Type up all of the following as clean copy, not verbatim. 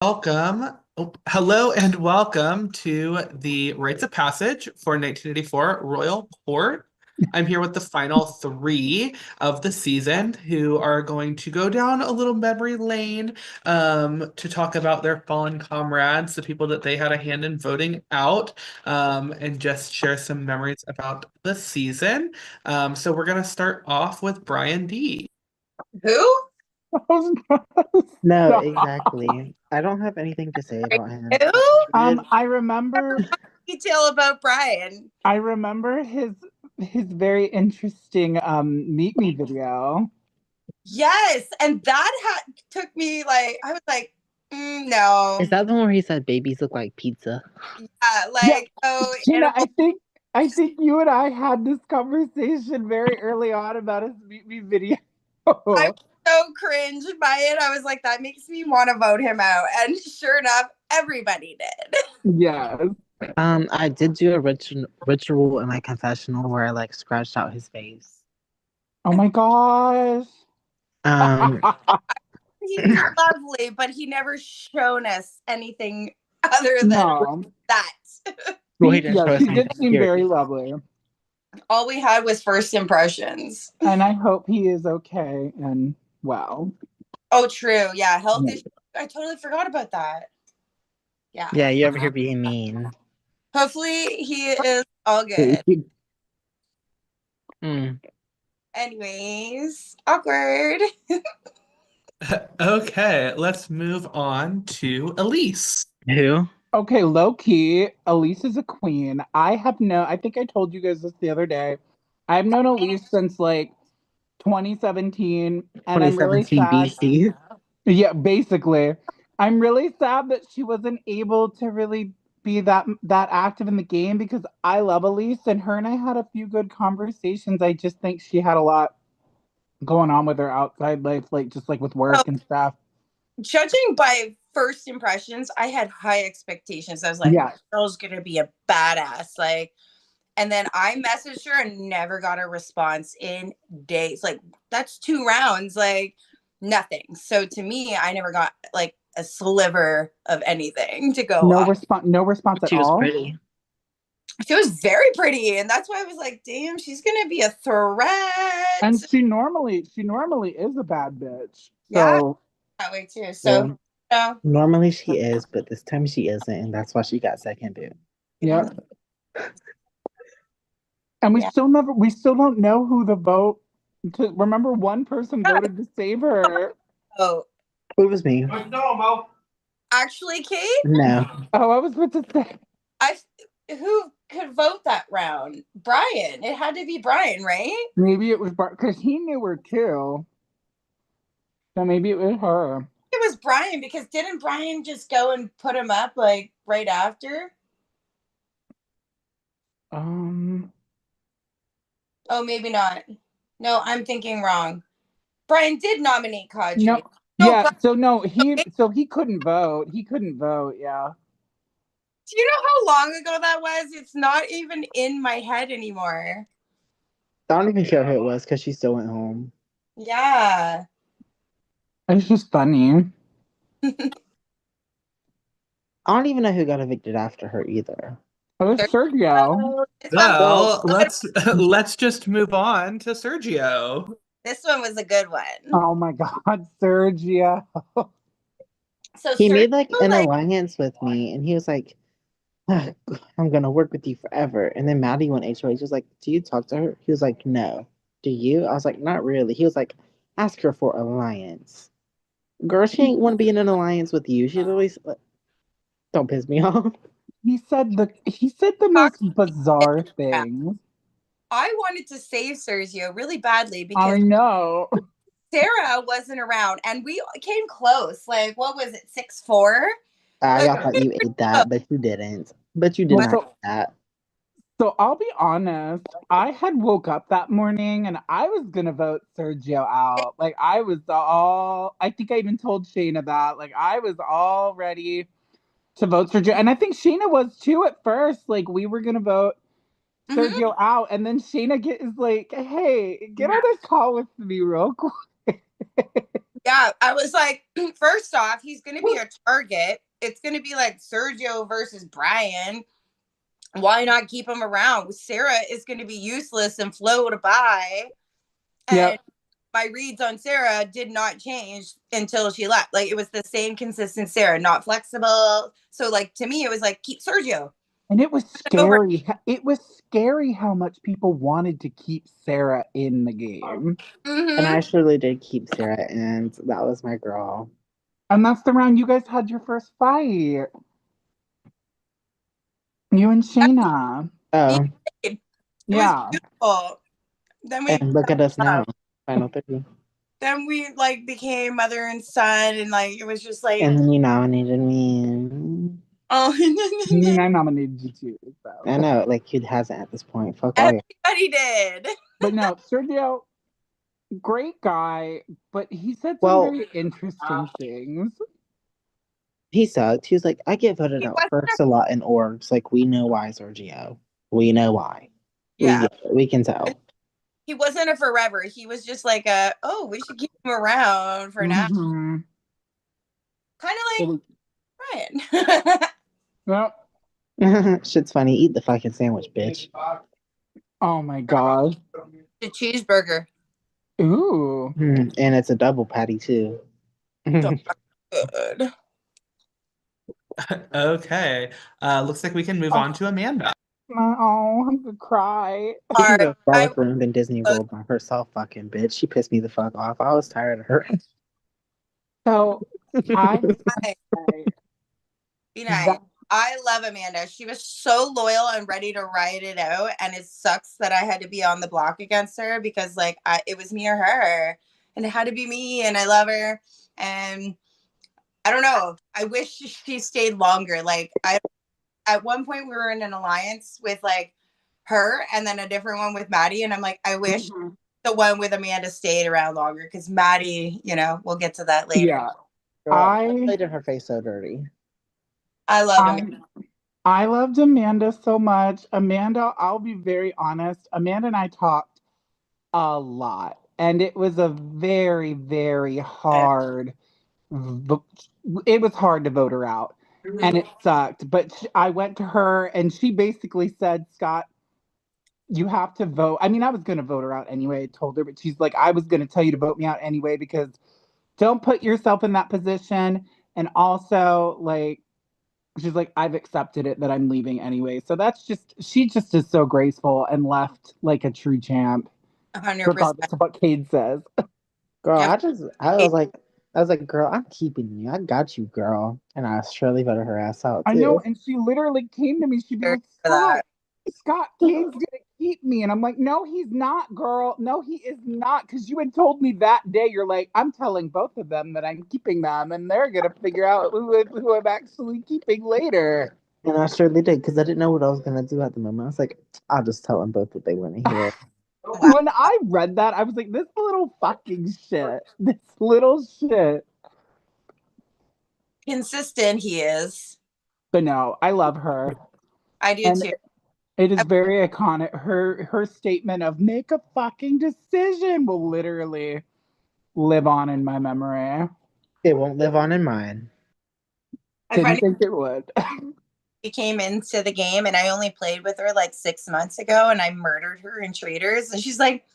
Welcome. Hello and welcome to the Rites of Passage for 1984 Royal Court. I'm here with the final three of the season who are going to go down a little memory lane to talk about their fallen comrades, the people that they had a hand in voting out, and just share some memories about the season. So we're going to start off with Brian D. Who? No, Stop. exactly. I don't have anything to say about him. Who? I remember Detail about Brian. I remember his very interesting meet me video. Yes, and that took me I was like, no. Is that the one where he said babies look like pizza? Yeah, Oh, Gina, animal. I think you and I had this conversation very early on about his meet me video. I was so cringed by it. I was like, that makes me want to vote him out. And sure enough, everybody did. Yes. I did do a ritual in my confessional where I scratched out his face. Oh my gosh. Um, He's lovely, but he never shown us anything other than No. that. well, he didn't show Yes, us he anything did seem here. very lovely. All we had was first impressions. And I hope he is okay and well. Oh, true. Yeah, health issues. I totally forgot about that. Yeah. Yeah, you over here being mean. Hopefully he is all good. Mm. Anyways, awkward. Okay, let's move on to Elise. Who? Okay, low key, Elise is a queen. I think I told you guys this the other day. I've known Elise since 2017, and I'm really 2017 sad. BC. Yeah, basically. I'm really sad that she wasn't able to really be that active in the game because I love Elise and her and I had a few good conversations. I just think she had a lot going on with her outside life, with work and stuff. Judging by first impressions, I had high expectations. I was like, Yeah. girl's gonna be a badass. And then I messaged her and never got a response in days. That's 2 rounds, nothing. So to me, I never got a sliver of anything to go No off. response at She was all. pretty. She was very pretty, and that's why I was like, damn, she's gonna be a threat. And she normally is a bad bitch. Yeah. So That way too. So Normally she is, but this time she isn't, and that's why she got second boot. yeah. And we still don't know who the vote to remember one person voted to save her. Oh. It was me. Actually, Kate? No. Oh, I was about to say. Who could vote that round? Brian. It had to be Brian, right? Maybe it was because he knew her too. So maybe it was her. It was Brian because didn't Brian just go and put him up right after? Oh, maybe not. No, I'm thinking wrong. Brian did nominate Kadri. No. Yeah, he couldn't vote. He couldn't vote, yeah. Do you know how long ago that was? It's not even in my head anymore. I don't even care who it was because she still went home. Yeah. It's just funny. I don't even know who got evicted after her either. It was Sergio. Well, let's just move on to Sergio. This one was a good one. Oh my God, Sergio. So he made an alliance with me, and he was like, I'm gonna work with you forever. And then Maddie went HOH. He was like, do you talk to her? He was like, no. Do you? I was like, not really. He was like, ask her for alliance. Girl, she ain't want to be in an alliance with you. She's always don't piss me off. He said the most bizarre things. I wanted to save Sergio really badly because I know Sarah wasn't around, and we came close. What was it, 6-4? I thought you ate that, but you didn't. But you did not eat that. So I'll be honest. I had woke up that morning and I was gonna vote Sergio out. I think I even told Shayna that. I was all ready to vote Sergio, and I think Shayna was too at first. We were gonna vote Sergio out, and then Shayna is like, "Hey, get on this call with me real quick." Yeah, I was like, first off, he's going to be a target. It's going to be like Sergio versus Brian. Why not keep him around? Sarah is going to be useless and float by. And Yep. my reads on Sarah did not change until she left. Like it was the same consistent Sarah, not flexible. So like to me, it was like keep Sergio. And it was Over. scary. It was scary how much people wanted to keep Sarah in the game. And Mm-hmm. I surely did keep Sarah, and that was my girl. And that's the round you guys had your first fight. You and Shayna. Oh, It was Yeah. beautiful. Then we and look at us now. Final three. then we like became mother and son, and like it was just like And then you nominated me. oh I nominated you too. So. I know, like, who hasn't at this point? Fuck all you. everybody did. But no, Sergio, great guy, but he said some Well, very interesting things. he sucked. He was like, I get voted He out wasn't first a lot in orgs. Like, we know why, Sergio. We know why. yeah. We can tell. He wasn't a forever. He was just like a oh, we should keep him around for now. Mm-hmm. Kind of Was, like Brian. yep. Shit's funny. Eat the fucking sandwich, bitch. Oh my god. The cheeseburger. Ooh. And it's a double patty, too. So good. Okay. Looks like we can move on to Amanda. Oh, I'm gonna cry. She can Alright, go I frolic around in Disney World by herself, fucking bitch. She pissed me the fuck off. I was tired of her. So I was Hi. gonna say Be nice. that I love Amanda. She was so loyal and ready to ride it out, and it sucks that I had to be on the block against her because like it was me or her, and it had to be me, and I love her, and I don't know. I wish she stayed longer. Like I at one point we were in an alliance with like her and then a different one with Maddie, and I'm like, I wish Mhm. the one with Amanda stayed around longer because Maddie, we'll get to that later. Yeah. Girl, I played her face so dirty. I love Amanda. I loved Amanda so much. Amanda, I'll be very honest. Amanda and I talked a lot, and it was a very, very hard. It was hard to vote her out, and it sucked. But I went to her, and she basically said, "Scott, you have to vote." I mean, I was going to vote her out anyway. I told her, but she's like, "I was going to tell you to vote me out anyway because don't put yourself in that position." And also, like, she's like, I've accepted it that I'm leaving anyway. So that's just, she just is so graceful and left like a true champ, 100%. regardless of what Cade says. Girl, Yep. I was like, girl, I'm keeping you. I got you, girl. And I surely voted her ass out I know. too. And she literally came to me. She'd be For like, Scott, that. Scott, Cade's going to keep me. And I'm like, no, he's not, girl. No, he is not. Because you had told me that day, you're like, I'm telling both of them that I'm keeping them. And they're going to figure out who I'm actually keeping later. And I surely did because I didn't know what I was gonna do at the moment. I was like, I'll just tell them both what they want to hear. Wow. When I read that, I was like, this little fucking shit. This little shit. Consistent he is. But no, I love her. I do And too. it is very iconic. Her statement of make a fucking decision will literally live on in my memory. It won't live on in mine. My Didn't friend think it would. came into the game and I only played with her like 6 months ago and I murdered her in traders. And she's like,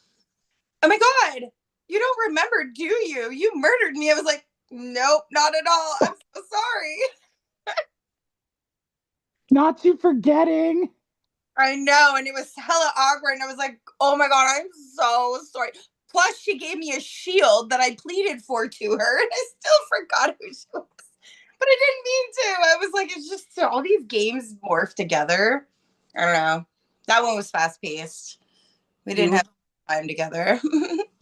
oh my God, you don't remember, do you? You murdered me. I was like, nope, not at all. I'm so sorry. Not you forgetting. I know. And it was hella awkward. And I was like, oh my God, I'm so sorry. Plus, she gave me a shield that I pleaded for to her. And I still forgot who she was. But I didn't mean to. I was like, it's just all these games morph together. I don't know. That one was fast paced. We didn't have time together.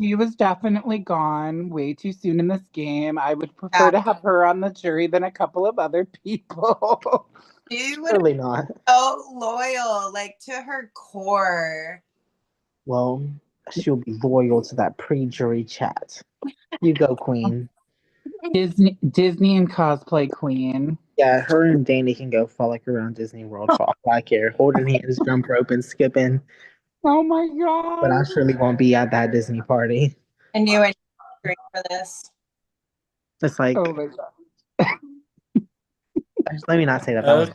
She was definitely gone way too soon in this game. I would prefer Yeah. to have her on the jury than a couple of other people. She would Surely not. so loyal, like to her core. Well, she'll be loyal to that pre-jury chat. You go, Queen. Disney and cosplay queen. Yeah, her and Danny can go frolic around Disney World for all I care. Holding hands, jump rope, and skipping. Oh my But I god. surely won't be at that Disney party. I knew I should drink for this. It's like, Oh my god. just let me not say that. That was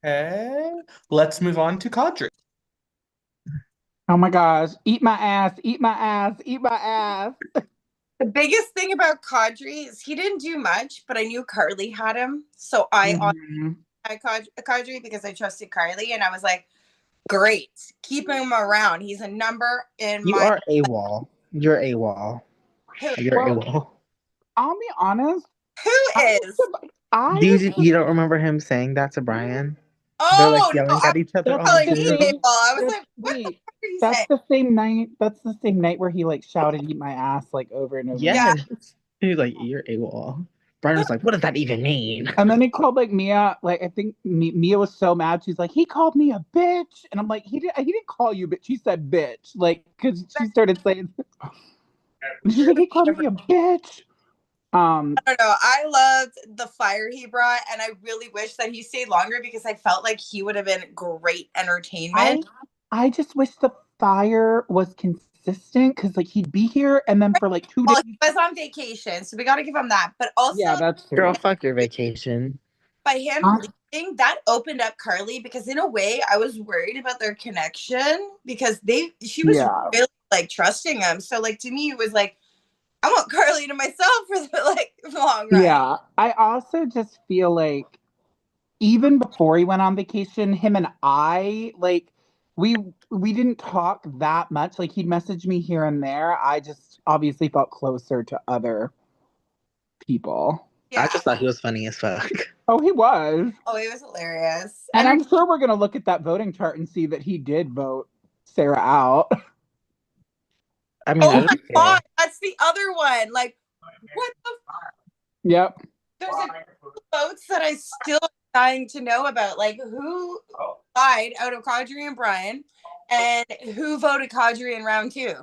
Okay. Let's move on to Kadri. Oh my gosh. Eat my ass. Eat my ass. Eat my ass. The biggest thing about Kadri is he didn't do much, but I knew Carly had him. So I Mhm. had Kadri because I trusted Carly. And I was like, great. Keep him around. He's a number in you my. are AWOL. You're AWOL. Who, You're Well, AWOL. I'll be honest. who I is? used to, I Do used you, to, you don't remember him saying that to Brian? They're like Oh, no. yelling I at each other was on that's calling the you Zoom. AWOL. same. I was That's like, what the wait. fuck are you That's saying? the same night. That's the same night where he like shouted "Eat my ass" like over and over and Yeah. over. Yes. He was like, you're AWOL. Brian was like, what does that even mean? And then he called like Mia. Like I think Mia was so mad. She's like, he called me a bitch, and I'm like, he didn't call you, bitch. She said bitch, like because she started saying. She's like, he called me a bitch. I don't know. I loved the fire he brought, and I really wish that he stayed longer because I felt like he would have been great I entertainment. I just wish the fire was consistent because like he'd be here and then for like 2 days. Well, he was on vacation, so we got to give him that. But also, Yeah, that's Girl, true. fuck your vacation. by him leaving, that opened up Carly because in a way, I was worried about their connection because she was Yeah. really like trusting him. So like to me, it was like I want Carly to myself for the like long run. Yeah. I also just feel like even before he went on vacation, him and I like we we didn't talk that much. Like he'd message me here and there. I just obviously felt closer to other people. I Yeah. just thought he was funny as fuck. Oh, he was. Oh, it was hilarious. And I'm sure we're gonna look at that voting chart and see that he did vote Sarah out. I mean, I Oh don't my care. god, that's the other one. Like, what the? Yep. There's a votes that I still dying to know about. Like, who died out of Kadri and Brian, and who voted Kadri in round two?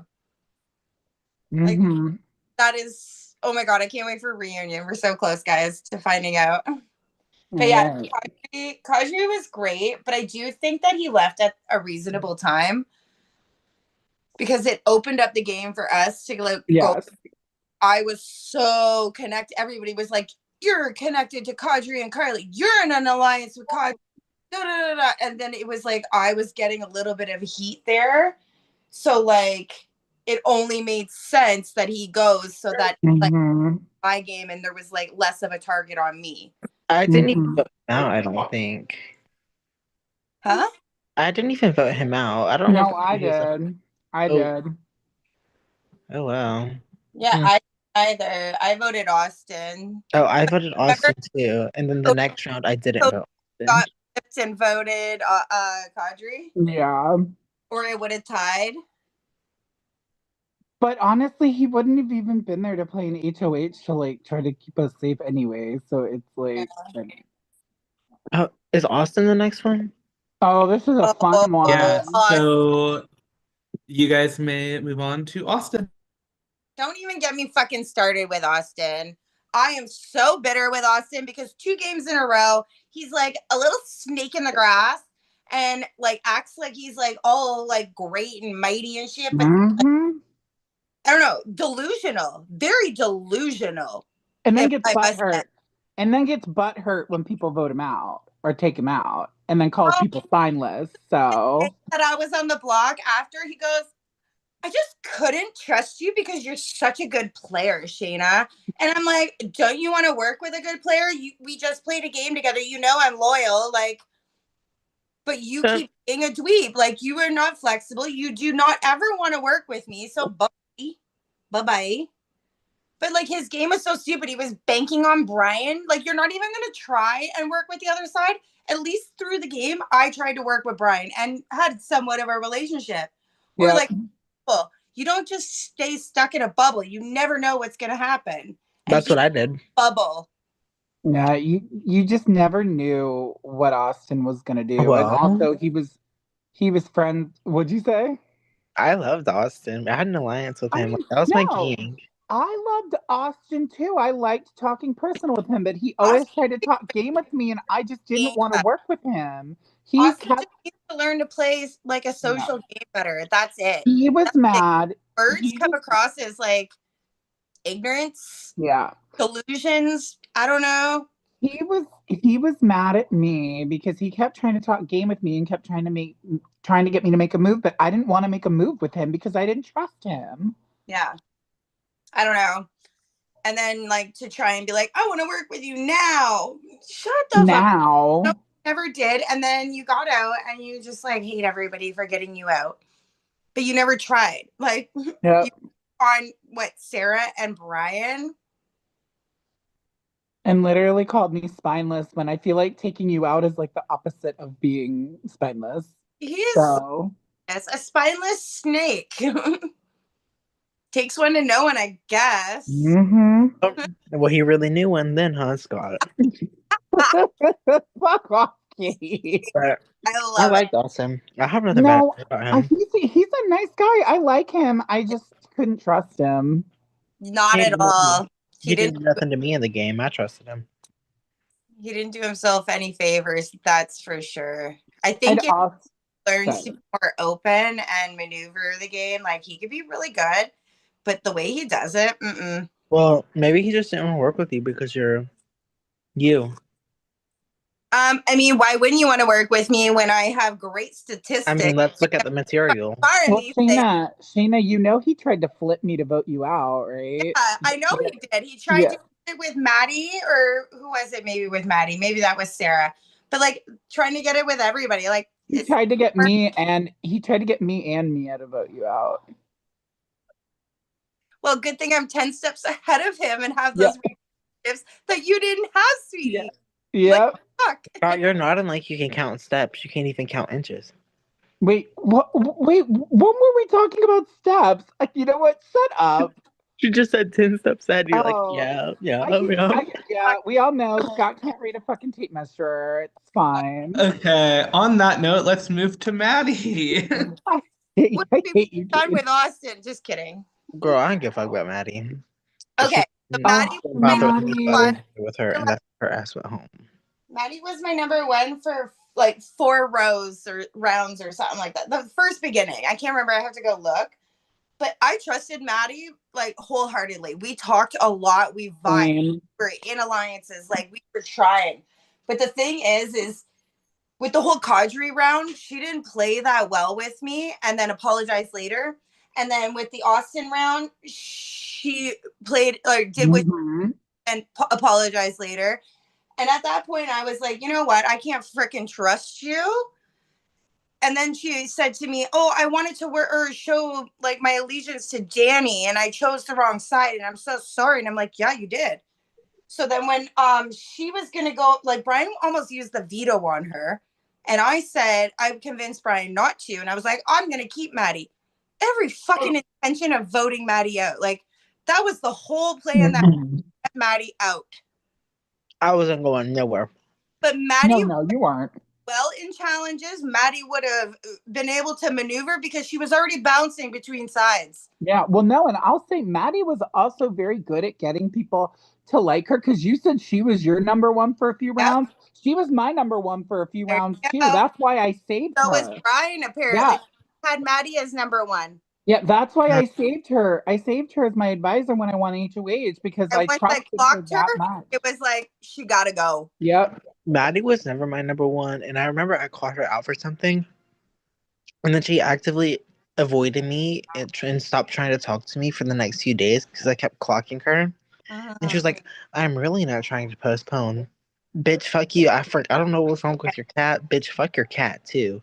Like, Mm-hmm. that is. Oh my god, I can't wait for a reunion. We're so close, guys, to finding out. But yeah, Right. Kadri was great, but I do think that he left at a reasonable time because it opened up the game for us to like go. Yes. I was so connected. Everybody was like, "You're connected to Kadri and Carly. You're in an alliance with Kadri." Da, da, da, da. And then it was like I was getting a little bit of heat there, so like it only made sense that he goes so that like Mm-hmm. my game and there was like less of a target on me. I didn't even Mm-hmm. vote him out, I don't think. Huh? I didn't even vote him out. I don't No, remember I if he was a. did. I Oh, did. oh wow. Yeah, Hmm. I either. I voted Austin. Oh, I voted Remember, Austin too. And then the next round, I didn't vote Austin. got flipped and voted Kadri, Yeah. or it would have tied. But honestly, he wouldn't have even been there to play an HOH to like try to keep us safe anyway. So it's Yeah. like, Oh, is Austin the next one? oh, this is a fun Yeah, one. Austin. so you guys may move on to Austin. Don't even get me fucking started with Austin. I am so bitter with Austin because 2 games in a row, he's like a little snake in the grass and like acts like he's like all like great and mighty and shit. But Mm-hmm. I don't know, delusional, very delusional. And then If gets I butt must say. hurt. And then gets butt hurt when people vote him out or take him out and then calls Oh, people spineless. So, that I was on the block after he goes, I just couldn't trust you because you're such a good player, Shayna. And I'm like, don't you want to work with a good player? We just played a game together. You know I'm loyal. Like, but you Uh, keep being a dweeb. Like, you are not flexible. You do not ever want to work with me. So bye. Bye-bye. But like his game was so stupid. He was banking on Brian. Like, you're not even gonna try and work with the other side. At least through the game, I tried to work with Brian and had somewhat of a relationship. Or yeah. like you don't just stay stuck in a bubble. You never know what's gonna happen. And That's he what I did. bubble. Yeah, you just never knew what Austin was gonna do. And Well, also he was friends. What'd you say? I loved Austin. I had an alliance with I him. Like, mean, that was my no, king. I loved Austin too. I liked talking personal with him, but he always Austin, tried to talk game with me, and I just didn't want to yeah. work with him. He Austin kept, just needs to learn to play like a yeah, social game better. That's it. he was That's it. mad. Words He come was, across as like ignorance, Yeah. delusions. I don't know. He was mad at me because he kept trying to talk game with me and kept trying to get me to make a move, but I didn't want to make a move with him because I didn't trust him. Yeah. I don't know. And then like to try and be like, I want to work with you now. Shut the fuck up. Now. No, never did. And then you got out and you just like hate everybody for getting you out. But you never tried. Like Yep. you on what, Sarah and Brian? And literally called me spineless when I feel like taking you out is like the opposite of being spineless. He is So a spineless snake. Takes one to know one, I guess. Well, he really knew one then, huh, Scott? fuck off, Kate. But I I love it. like Dawson. I have nothing bad No, to say about him. he's a nice guy. I like him. I just couldn't trust him. Not He at didn't do all. nothing. He didn't do nothing to me in the game. I trusted him. He didn't do himself any favors, that's for sure. I I'd think if also, he learns to be more open and maneuver the game, like he could be really good. But the way he does it, Well, maybe he just didn't want to work with you because you're you. I mean, why wouldn't you want to work with me when I have great statistics? I mean, let's look at the material. well, Shayna, you know he tried to flip me to vote you out, right? Yeah, I know he did. He tried to do it with Maddie, or who was it? Maybe with Maddie. Maybe that was Sarah. But like trying to get it with everybody. Like he tried to get me and Mia to vote you out. Well, good thing I'm 10 steps ahead of him and have those relationships that you didn't have, sweetie. Yep. Fuck. God, you're nodding like you can count steps. You can't even count inches. Wait, what? Wait, when were we talking about steps? You know what? Shut up. She just said 10 steps ahead. You're like, Oh, yeah. yeah, we all know Scott can't read a fucking tape measure. It's fine. Okay, on that note, let's move to Maddie. I We'll hate be you. done with Austin. Just kidding. Girl, I don't give a fuck about Maddie. Okay. So Maddie She was bother my with me, one. with her, and that's her ass went home. Maddie was my number one for like 4 rows or rounds or something like that. The first beginning. I can't remember. I have to go look. But I trusted Maddie like wholeheartedly. We talked a lot. We vibed. We were in alliances. Like we were trying. But the thing is with the whole Kadri round, she didn't play that well with me and then apologized later. And then with the Austin round, she played or did what and apologized later. And at that point, I was like, you know what? I can't freaking trust you. And then she said to me, oh, I wanted to wear or show like my allegiance to Danny and I chose the wrong side and I'm so sorry. And I'm like, yeah, you did. So then when she was going to go, like Brian almost used the veto on her. And I said, I convinced Brian not to. And I was like, I'm going to keep Maddie. Every fucking intention of voting Maddie out. Like that was the whole plan that got Maddie out. I wasn't going nowhere. But Maddie, no, you weren't. Well, in challenges, Maddie would have been able to maneuver because she was already bouncing between sides. Yeah, well, no, and I'll say Maddie was also very good at getting people to like her because you said she was your number one for a few rounds. She was my number one for a few rounds too. That's why I saved her. So was Brian, apparently. Had Maddie as number one. Yeah, that's why I saved her. I saved her as my advisor when I won HOH because and I trusted her that much. It was like, she got to go. Yep. Maddie was never my number one, and I remember I called her out for something, and then she actively avoided me and stopped trying to talk to me for the next few days because I kept clocking her. And she was like, I'm really not trying to postpone. Bitch, fuck you. I don't know what's wrong with your cat. Bitch, fuck your cat too.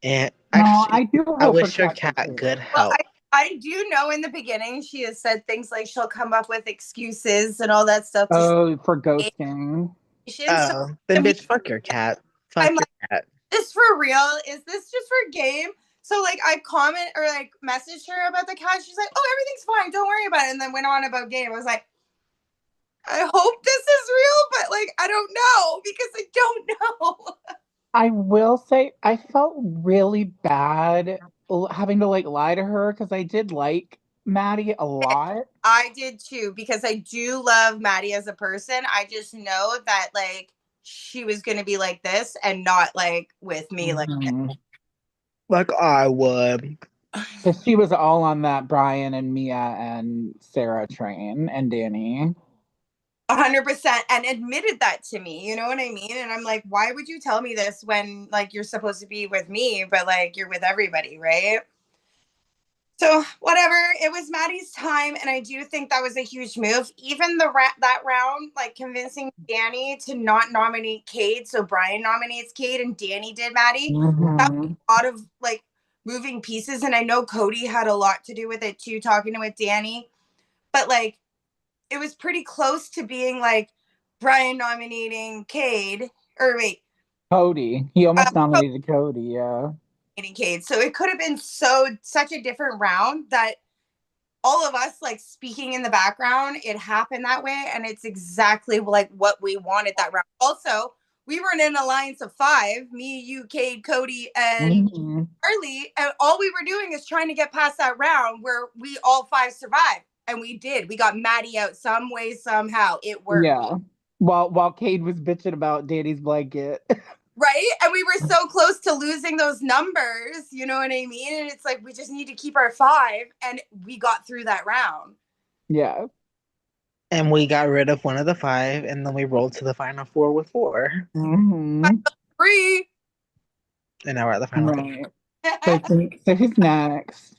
And I wish your cat good health. Well, I do know in the beginning she has said things like she'll come up with excuses and all that stuff. For ghosting. Then bitch, fuck your cat. Fuck your cat. Is for real? Is this just for game? So like I comment or like messaged her about the cat. She's like, oh, everything's fine. Don't worry about it. And then went on about game. I was like, I hope this is real, but like, I don't know because I don't know. I will say I felt really bad having to like lie to her because I did like Maddie a lot. I did too because I do love Maddie as a person. I just know that like she was going to be like this and not like with me like I would. Because she was all on that Brian and Mia and Sarah train and Danny. 100% and admitted that to me. You know what I mean? And I'm like, why would you tell me this when like you're supposed to be with me, but like you're with everybody, right? So whatever, it was Maddie's time, and I do think that was a huge move. Even that round, like convincing Danny to not nominate Cade, so Brian nominates Cade and Danny did Maddie. That was Mm-hmm. a lot of like moving pieces, and I know Cody had a lot to do with it too, talking with Danny. But like, it was pretty close to being like Brian nominating Cade, or wait, Cody. He almost Cody nominated Cody, yeah. nominating Cade. So it could have been such a different round that all of us like speaking in the background, it happened that way, and it's exactly like what we wanted that round. Also, we were in an alliance of 5, me, you, Cade, Cody, and Mm-hmm. Charlie, and all we were doing is trying to get past that round where we all 5 survived, and we did. We got Maddie out some way, somehow. It worked. Yeah. While Cade was bitching about Danny's blanket. Right? And we were so close to losing those numbers, you know what I mean? And it's like we just need to keep our 5, and we got through that round. Yeah. And we got rid of one of the 5, and then we rolled to the final 4 with 4. Mm-hmm. 3. And now we're at the final 3. Right. So who's next?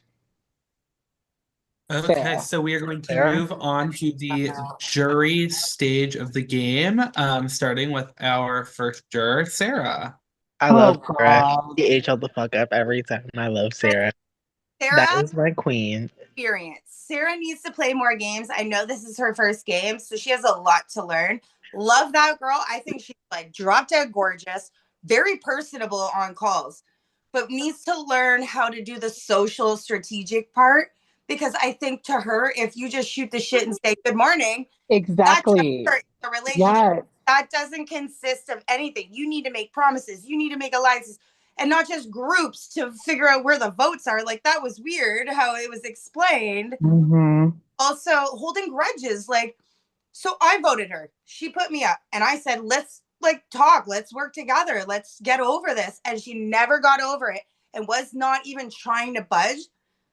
Okay, Sarah. so we are going to Sarah? move on to the jury stage of the game, starting with our first juror, Sarah. I Oh love Sarah. God. She HL the fuck up every time. I love Sarah. Sarah, That is my queen. experience. Sarah needs to play more games. I know this is her first game, so she has a lot to learn. Love that girl. I think she's like drop dead gorgeous, very personable on calls, but needs to learn how to do the social strategic part. Because I think to her, if you just shoot the shit and say good morning, that just Exactly. hurts the relationship. Yes. That doesn't consist of anything. You need to make promises. You need to make alliances and not just groups to figure out where the votes are. Like that was weird how it was explained. Mm-hmm. Also, holding grudges. Like, so I voted her. She put me up, and I said, "Let's like talk. Let's work together. Let's get over this." And she never got over it and was not even trying to budge.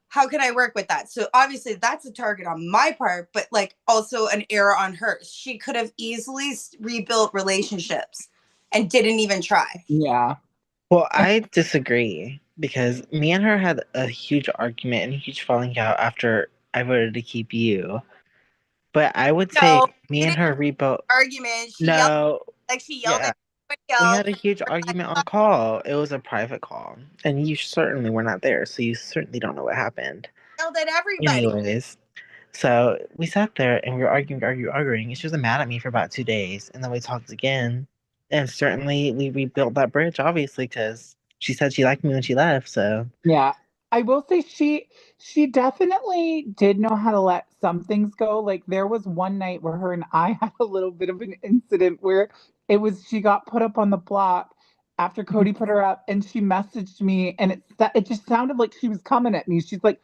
How can I work with that? So obviously that's a target on my part, but like also an error on hers. She could have easily rebuilt relationships and didn't even try. Yeah. Well, I disagree because me and her had a huge argument and a huge falling out after I voted to keep you. But I would say No, me it and didn't her rebuilt. argument. No, She yelled yeah, at everybody we else. had a huge argument on call. It was a private call, and you certainly were not there, so you certainly don't know what happened. Yelled at everybody. Anyways, so we sat there and we were arguing. And she was mad at me for about 2 days, and then we talked again. And certainly we rebuilt that bridge, obviously, because she said she liked me when she left. So Yeah. I will say she definitely did know how to let some things go. Like there was one night where her and I had a little bit of an incident where she got put up on the block after Cody put her up and she messaged me and it just sounded like she was coming at me. She's like,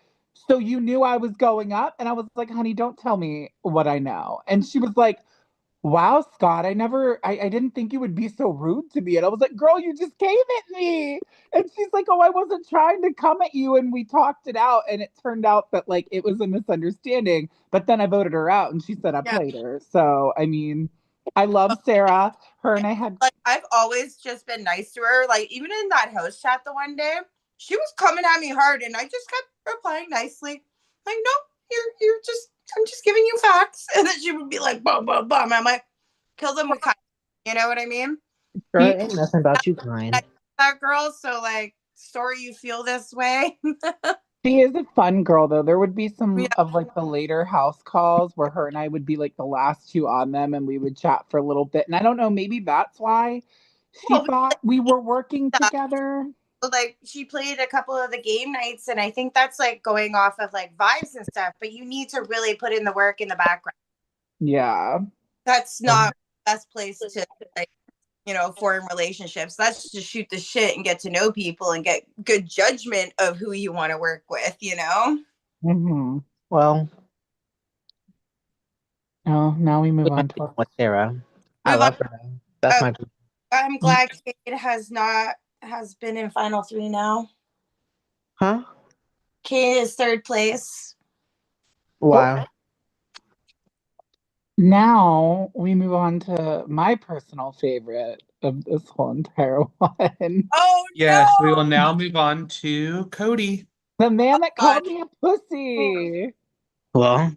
"So you knew I was going up?" And I was like, "Honey, don't tell me what I know." And she was like, "Wow, Scott, I didn't think you would be so rude to me." And I was like, "Girl, you just came at me." And she's like, "Oh, I wasn't trying to come at you." And we talked it out. And it turned out that like it was a misunderstanding. But then I voted her out and she said I Yeah. played her. So, I mean, I love Sarah. Her and I had, Like I've always just been nice to her. Like even in that house chat the one day, she was coming at me hard, and I just kept replying nicely, like, "No, you're just I'm just giving you facts." And then she would be like, "Bum bum bum." I'm like, "Kill them with kindness." You know what I mean? girl, she, ain't nothing about you kind. That girl. So like, sorry you feel this way. she is a fun girl, though. There would be Yeah. some of like the later house calls where her and I would be like the last two on them and we would chat for a little bit. And I don't know, maybe that's why she Well, thought we were working together. like she played a couple of the game nights, and I think that's like going off of like vibes and stuff. But you need to really put in the work in the background. Yeah. That's not the best place to like form relationships. That's to shoot the shit and get to know people and get good judgment of who you want to work with. Hmm. Well, Oh, now we move on to our. with Sarah, I Move on. love her. That's uh, my. I'm glad Kate has been in final 3 now. Huh? Kate is third place. Wow. Now we move on to my personal favorite of this whole entire one. Oh Yes, we will no! now move on to Cody. The man that God. called me a pussy. Well,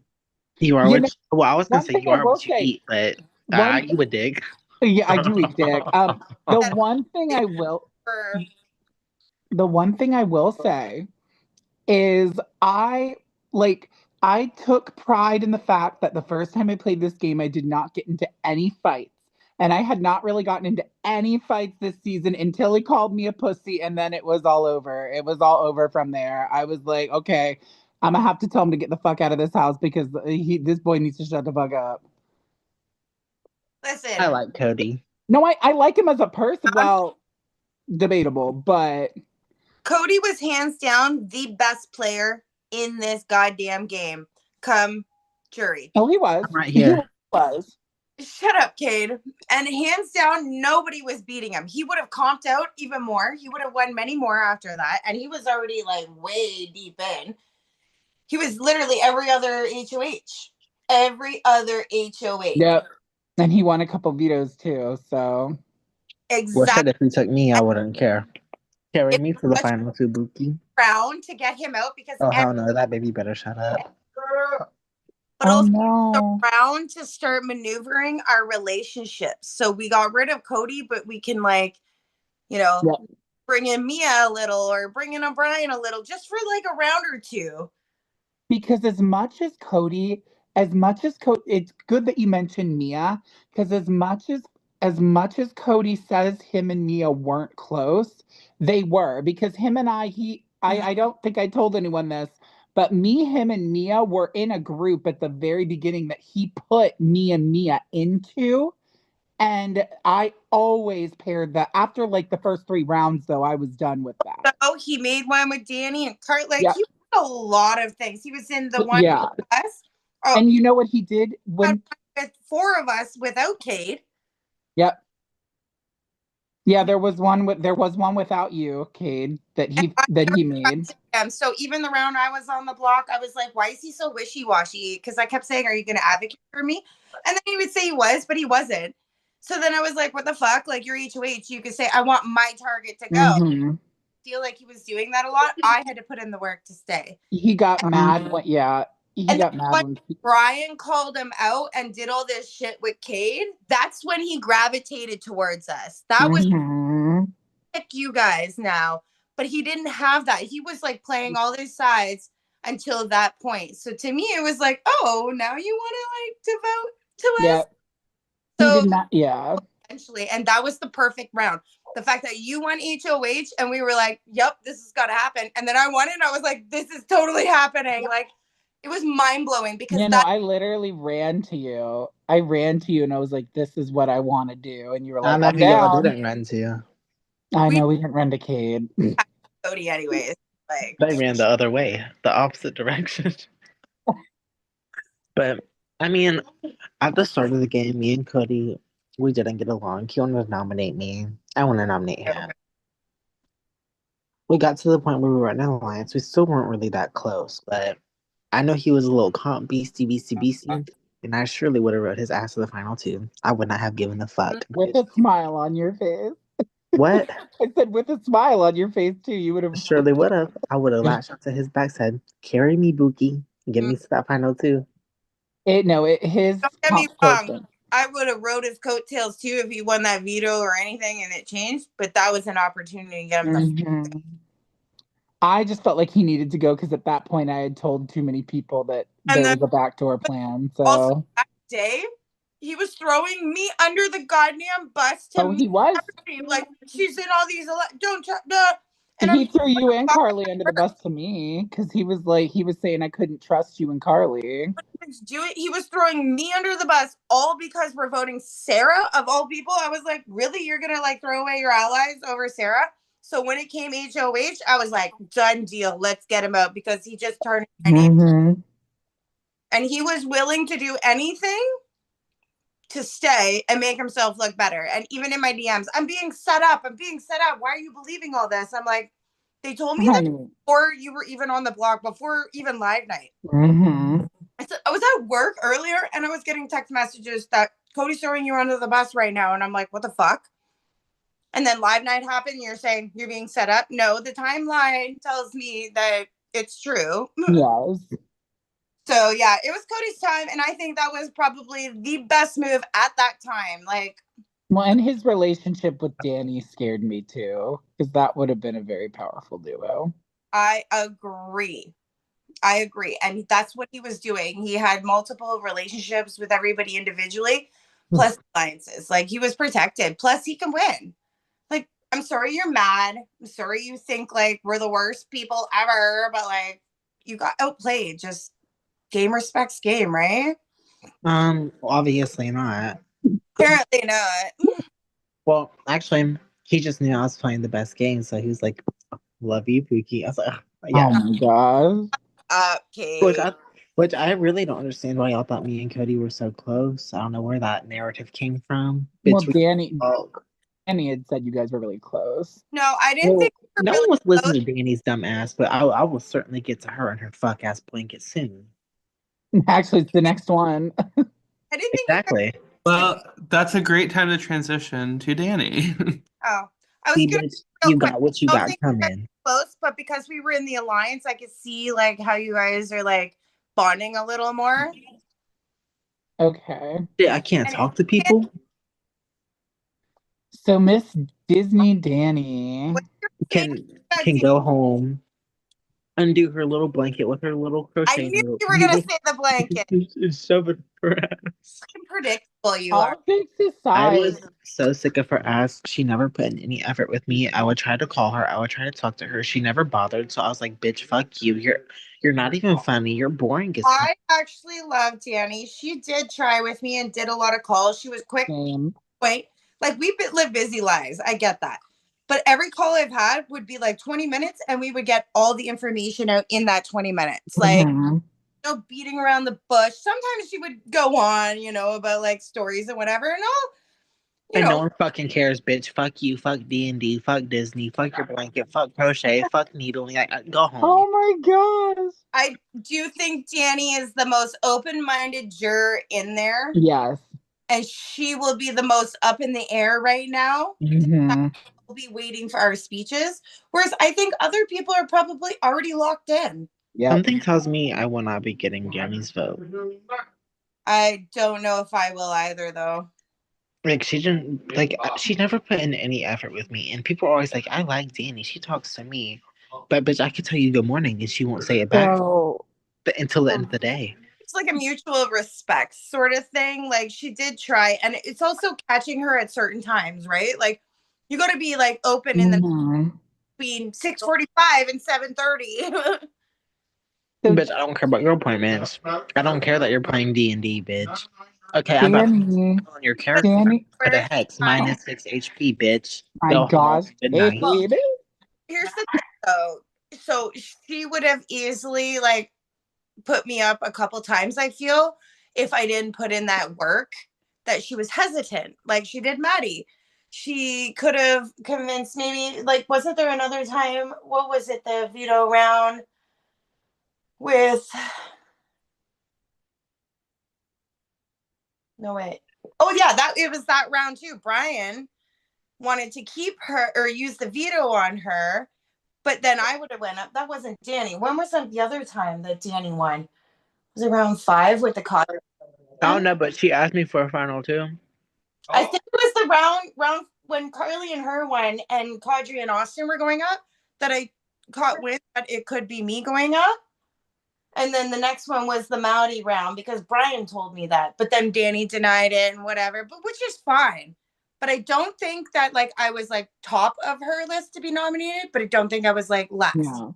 you are You know, what well, I was gonna one say thing you I are will what you say, eat, but one you a dig. yeah, I do eat dick. That The one thing I will say is like I took pride in the fact that the first time I played this game, I did not get into any fights. And I had not really gotten into any fights this season until he called me a pussy, and then it was all over. It was all over from there. I was like, okay, I'm gonna have to tell him to get the fuck out of this house because this boy needs to shut the fuck up. Listen, I like Cody. No, I like him as a person. Well, debatable, but Cody was hands down the best player in this goddamn game. Come jury. oh, he was. I'm right He here. was. Shut up, Cade. And hands down, nobody was beating him. He would have comped out even more. He would have won many more after that. And he was already like way deep in. He was literally every other HOH. Every other HOH. Yep. And he won a couple vetoes too. So Well, Exactly. shit, if you took me, I wouldn't care. Carry It me to the was final two, Buki. round to get him out because Oh hell no, that baby better shut up. but oh also no. around to start maneuvering our relationships. So we got rid of Cody, but we can Yep. bring in Mia a little or bring in O'Brien a little just for like a round or two. Because it's good that you mentioned Mia, because as much as Cody says him and Mia weren't close, they were because him and I don't think I told anyone this, but him and Mia were in a group at the very beginning that he put me and Mia into. And I always paired that after like the first 3 rounds, though, I was done with that. So he made one with Danny and Cart. Like Yeah. he did a lot of things. He was in the one Yeah. with us. Oh, And you know what he did had when, one with 4 of us without Cade. yep. Yeah, there was one without you, Cade, that And he made. so even the round I was on the block, I was like, why is he so wishy-washy? Because I kept saying, are you going to advocate for me? And then he would say he was, but he wasn't. So then I was like, what the fuck? Like, you're HOH. You could say, I want my target to go. Hmm. Feel like he was doing that a lot. I had to put in the work to stay. He got mad when he And got then mad when when Brian called him out and did all this shit with Cade, that's when he gravitated towards us. That was Mhm. you guys now. But he didn't have that. He was like playing all these sides until that point. So to me, it was like, oh, now you want to like devote to Yeah, us. he did So not. Yeah, eventually, and that was the perfect round. The fact that you won HOH and we were like, yep, this has got to happen. And then I won it and I was like, this is totally happening. Like it was mind blowing because that I literally ran to you. I ran to you and I was like, "This is what I want to do," and you were I like, know "I'm who y'all down." didn't run to. I we know we didn't run to Cade. Cody anyways. Like They ran the other way, the opposite direction. But I mean, at the start of the game, me and Cody, we didn't get along. He wanted to nominate me. I want to nominate him. We got to the point where we were in an alliance. We still weren't really that close, but I know he was a little comp beastie, and I surely would have wrote his ass to the final two. I would not have given a fuck. With a smile on your face. What? I said, with a smile on your face too. You would have. Surely would have. I would have latched onto his back, said, "Carry me, Buki. Get me to that final two." His don't get me comp wrong. person. I would have rode his coattails too if he won that veto or anything and it changed, but that was an opportunity to get him the Mhm. I just felt like he needed to go because at that point I had told too many people that and there then was a backdoor plan. also So, that day he was throwing me under the goddamn bus to oh, me he was. like she's in all these don't and I'm He threw you and Carly under the bus to me because he was saying I couldn't trust you and Carly. do it. He was throwing me under the bus all because we're voting Sarah of all people. I was like, really? You're gonna like throw away your allies over Sarah? So when it came HOH, I was like, done deal. Let's get him out because he just turned any Mm-hmm. and he was willing to do anything to stay and make himself look better. And even in my DMs, I'm being set up. Why are you believing all this? I'm like, They told me that Honey. before you were even on the block, before even live night. Mm-hmm. I was at work earlier and I was getting text messages that Cody's throwing you under the bus right now. And I'm like, what the fuck? And then live night happened. You're saying you're being set up. No, the timeline tells me that it's true. Yes. So yeah, it was Cody's time. And I think that was probably the best move at that time. Like, Well, and his relationship with Danny scared me too, because that would have been a very powerful duo. I agree. I agree. And that's what he was doing. He had multiple relationships with everybody individually, plus alliances. Like he was protected. Plus he can win. Like, I'm sorry you're mad. I'm sorry you think like we're the worst people ever, but like you got outplayed. Just game respects game, right? Obviously not. Apparently not. Well, actually, he just knew I was playing the best game, so he was like, "Love you, Pookie." I was like, "Ugh, Oh "Yeah." my gosh. Which Okay. I, which I really don't understand why y'all thought me and Cody were so close. I don't know where that narrative came from. Well, Bitch, we Danny spoke. Danny had said you guys were really close. No, I didn't Well, think we were no really one was close. listening to Danny's dumb ass, but I will certainly get to her and her fuck ass blanket soon. Actually, it's the next one. I didn't think you guys Exactly. were Well, that's a great time to transition to Danny. oh. I was See, gonna bitch, real you quick. got what you I don't got think you guys coming. were close, but because we were in the alliance, I could see like how you guys are like bonding a little more. Okay. Shit, I can't And talk to people. So Miss Disney Danny. what's your favorite Can about go home, undo her little blanket with her little I crochet knew hook, you were gonna say the blanket. and shove it up her ass. Predictable you are. All jokes I aside, was so sick of her ass. She never put in any effort with me. I would try to call her. I would try to talk to her. She never bothered. So I was like, "Bitch, fuck you. You're not even funny. You're boring as fuck." I actually love Danny. She did try with me and did a lot of calls. She was quick, same. point. Like we live busy lives. I get that. But every call I've had would be like 20 minutes and we would get all the information out in that 20 minutes. Like Mhm. no beating around the bush. Sometimes she would go on, about like stories and whatever. And I'll, you And no know, one fucking cares, bitch. Fuck you. Fuck D&D. Fuck Disney. Fuck your blanket. Fuck crochet. Fuck needling. Like, go home. Oh my gosh. I do think Danny is the most open-minded juror in there. Yes. And she will be the most up in the air right now. Hmm. We'll be waiting for our speeches. Whereas I think other people are probably already locked in. Yep. Something tells me I will not be getting Danny's vote. I don't know if I will either, though. Like she didn't she never put in any effort with me, and people are always like, "I like Danny. She talks to me," but bitch, I could tell you good morning, and she won't say it back So until the end of the day. It's like a mutual respect sort of thing. Like she did try, and it's also catching her at certain times, right? Like you got to be like open in the mhm. between 6:45 and 7:30. So Bitch, I don't care about your appointments. I don't care that you're playing D&D, bitch. Okay, I'm about to Danny, on your character Danny, for the hex oh minus 6 HP, bitch. my Go home. gosh, Good night. Well, baby. here's the thing, though. So she would have easily like put me up a couple times. I feel if I didn't put in that work, that she was hesitant, like she did Maddie. She could have convinced maybe like wasn't there another time? What was it? The veto round with no wait. Oh yeah, that it was that round too. Brian wanted to keep her or use the veto on her, but then I would have went up. That wasn't Danny. When was that the other time that Danny won? Was it round 5 with the Connor? I don't know, but she asked me for a final too. I think it was the round when Carly and her won and Caudry and Austin were going up that I caught wind that it could be me going up. And then the next one was the Maori round because Brian told me that. But then Danny denied it and whatever, but which is fine. But I don't think that like I was like top of her list to be nominated, but I don't think I was like last. Yeah.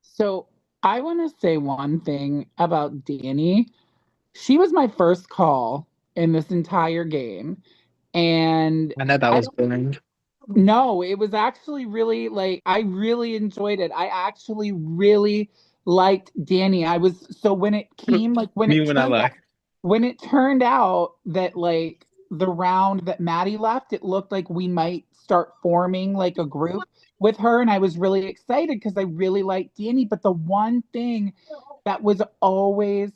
So I want to say one thing about Danny. She was my first call in this entire game. And I know that I was don't boring. know, it was actually really like I really enjoyed it. I actually really liked Danny. I was so when it came like Me when I like. when it turned out that like the round that Maddie left, it looked like we might start forming like a group with her. And I was really excited because I really liked Danny. But the one thing that was always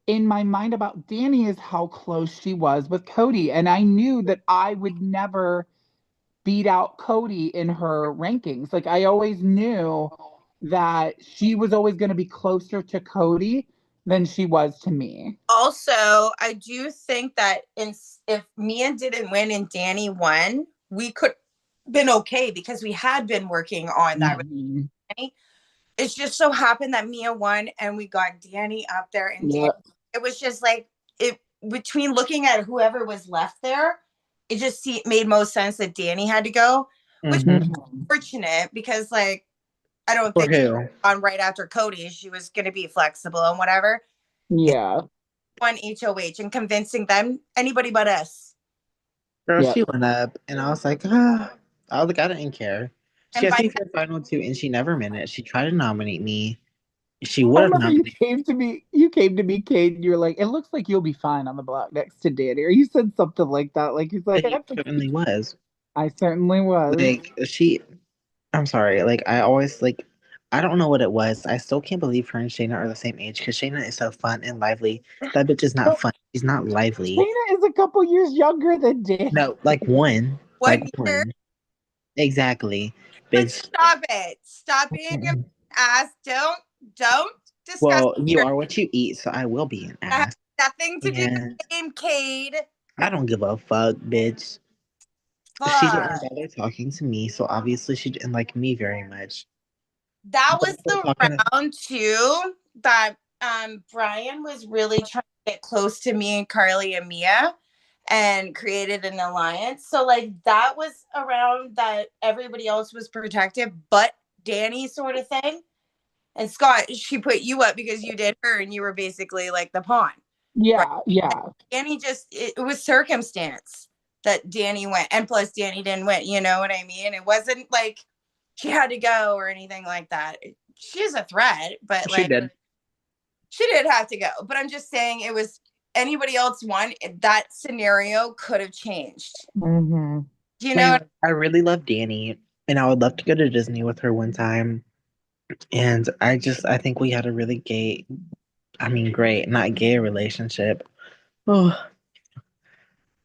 in my mind about Danny is how close she was with Cody. And I knew that I would never beat out Cody in her rankings. Like I always knew that she was always going to be closer to Cody than she was to me. Also, I do think that if Mia didn't win and Danny won, we could been okay because we had been working on that. Mhm. It's just so happened that Mia won and we got Danny up there, and Danny, Yep. it was just like it between looking at whoever was left there, it just made most sense that Danny had to go, which is Mhm. fortunate because like I don't For think who? on right after Cody she was going to be flexible and whatever. Yeah. One HOH and convincing them anybody but us. Girl, Yep. she went up, and I was like, ah. I was like, I didn't care. She And asked by me for the final two, and she never meant it. She tried to nominate me. She I would have remember you nominated came to me. You came to me, Kate, and you were like, "It looks like you'll be fine on the block next to Danny." Or you said something like that. Like he's like, me. He certainly was. I certainly was. Like, I'm sorry. Like, I always, like, I don't know what it was. I still can't believe her and Shayna are the same age because Shayna is so fun and lively. That bitch is not Well, fun. She's not lively. Shayna is a couple years younger than Danny. No, like one. Like 1 year. one. Exactly. But Bitch. stop it. Stop being an ass. Don't discuss. Well, you are what you eat, so I will be an That has ass. nothing to do with And the game, Cade. I don't give a fuck, bitch. She didn't Fuck. bother talking to me, so obviously she didn't like me very much. That But was the talking to, round too that Brian was really trying to get close to me and Carly and Mia and created an alliance. So like that was around that everybody else was protected but Danny sort of thing. And Scott, she put you up because you did her and you were basically like the pawn. Right. Yeah, yeah. Danny just it was circumstance that Danny went, and plus Danny didn't win. You know what I mean? It wasn't like she had to go or anything like that. She's a threat, but she like did. she did have to go. But I'm just saying it was anybody else won, that scenario could have changed. Mm-hmm. Do you know? I really love Danny, and I would love to go to Disney with her one time. And I think we had a really great, not gay relationship. Oh,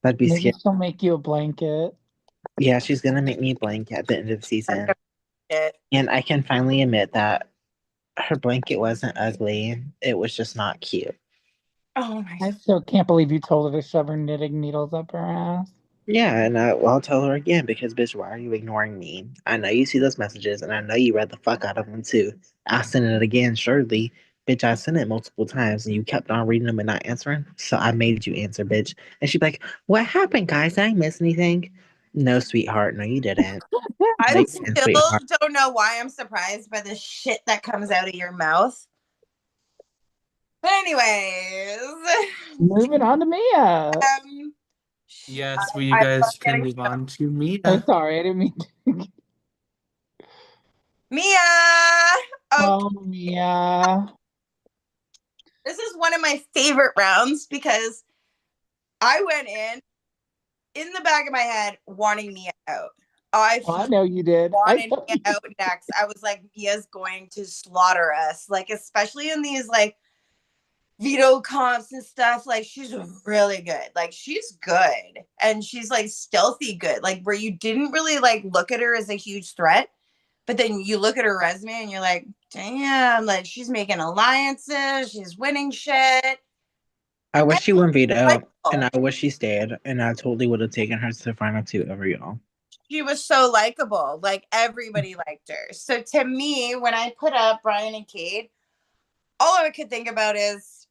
that'd be Maybe scary. she'll make you a blanket. Yeah, she's gonna make me blank at the end of the season. It. And I can finally admit that her blanket wasn't ugly. It was just not cute. Oh my I god. still can't believe you told her to shove her knitting needles up her ass. Yeah, and I'll tell her again because, bitch, why are you ignoring me? I know you see those messages, and I know you read the fuck out of them too. I'll send it again, surely. Bitch, I sent it multiple times, and you kept on reading them and not answering. So I made you answer, bitch. And she'd be like, "What happened, guys? Did I miss anything?" No, sweetheart. No, you didn't. No, I you didn't, still sweetheart. don't know why I'm surprised by the shit that comes out of your mouth. But anyways, Moving on to Mia. Yes, will you I guys love can getting move stuff. on to Oh, Mia. sorry, I didn't mean to. Mia. Okay, Oh, Mia. this is one of my favorite rounds because I went in the back of my head wanting Mia out. I Oh, I know you did. I wanted know Mia out next. I was like, Mia's going to slaughter us. Like, especially in these like veto comps and stuff. Like, she's really good. Like, she's good. And she's like stealthy good. Like, where you didn't really like look at her as a huge threat. But then you look at her resume and you're like, damn, like she's making alliances, she's winning shit. I wish And she won veto, and likable. I wish she stayed, and I totally would have taken her to the final two over y'all. She was so likable. Like everybody liked her. So to me, when I put up Brian and Kate, all I could think about is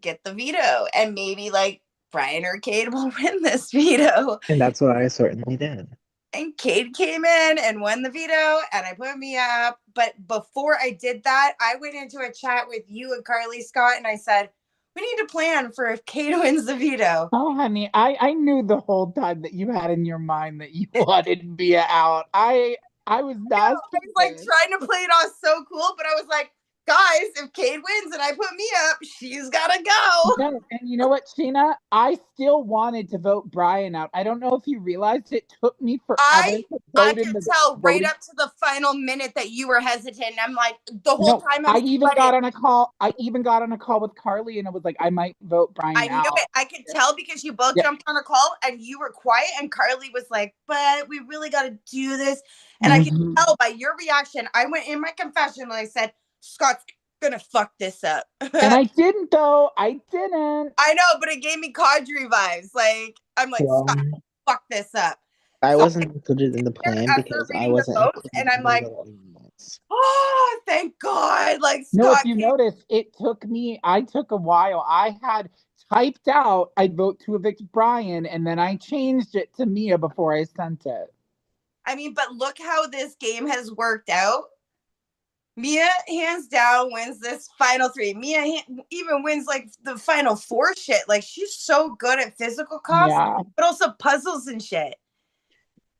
get the veto. And maybe like Brian or Kate will win this veto. And that's what I certainly did. And Kate came in and won the veto, and I put me up. But before I did that, I went into a chat with you and Carly Scott, and I said, we need to plan for if Kate wins the veto. Oh, honey, I knew the whole time that you had in your mind that you wanted Mia out. I was I not was like stupid. trying to play it off so cool, but I was like, guys, if Cade wins and I put Mia up, she's gotta go. No, and you know what, Sheena? I still wanted to vote Brian out. I don't know if you realized it took me forever I to I vote in could the tell right voting. up to the final minute that you were hesitant. I'm like, the whole No, time I'm I even sweating. got on a call. I even got on a call with Carly, and it was like I might vote I Brian knew out. it. I could tell because you both Yeah. jumped on a call and you were quiet, and Carly was like, but we really got to do this. And I could Mhm. tell by your reaction. I went in my confessional and I said, Scott's gonna fuck this up. And I didn't though. I didn't. I know, but it gave me Cadre vibes. Like, I'm like, Well, Scott, fuck this up. I So wasn't included in the plan after because I reading the wasn't votes, and included I'm in the like, little emails. oh, thank God. Like, No, if Scott you came. notice, I took a while. I had typed out I'd vote to evict Brian, and then I changed it to Mia before I sent it. I mean, but look how this game has worked out. Mia hands down wins this final three. Mia even wins like the final four shit. Like, she's so good at physical comps, Yeah. but also puzzles and shit.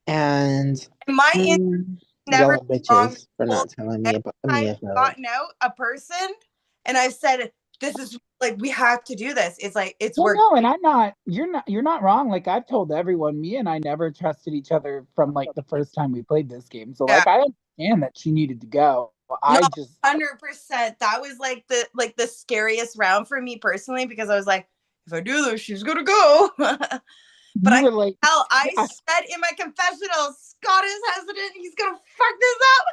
And My y'all never are wrong. bitches for Whole not telling me every about time me I've about. gotten out a person, and I've said, "This is like we have to do this." It's like it's Well, work. no, and I'm not. You're not wrong. Like I've told everyone, Mia and I never trusted each other from like the first time we played this game. So Yeah, like I understand that she needed to go. no, I just 100%. That was like the scariest round for me personally because I was like, if I do this, she's gonna go. But you were like, I I, said in my confessional, Scott is hesitant. He's gonna fuck this up.